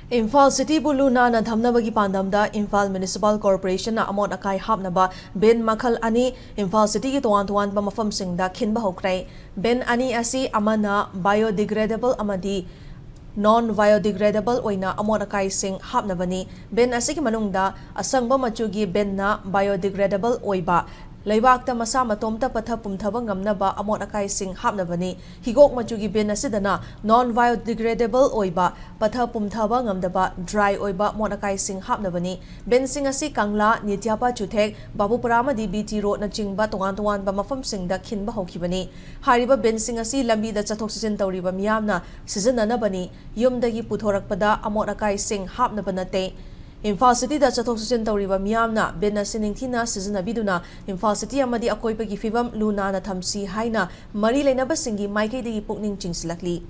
Imphal City Buluna na Dhamnabagi Pandamda, Imphal Municipal Corporation na Amot Akai Hapnaba, Ben Makal Ani, Imphal City ki tuwan-tuwan pa mafam singda kinba hokray. Ben Ani asi amana biodegradable amadi non-biodegradable oina amot akai sing hapnabani. Ben asi ki manungda asangba machugi ben na biodegradable oiba. Laibakta masa matomta patha pumthaba ngamnaba amot akai sing hapnabani. Higok machugi ben asidana non-biodegradable oiba patha pumthaba ngamdaba dry oiba mot akai sing hapnabani. Ben sing asi Kangla, Nityapa Chuthek, Babupura amadi BT Road na chingba tongan-tongan ba mafam singda kinba hokibani. Hariba ben sing asi lambi da chathok sisin tawriba miyamna sizinanabani. Yumdagi puthorakpada amot akai sing hapnabanate. Imphal City da chathok sisin tawriba miyamna ben siningthina sizinabiduna Imphal City amadi akoipagi fibam luna na thamsi haina mari leinabasingi maikaidagi pukning chingsilakli.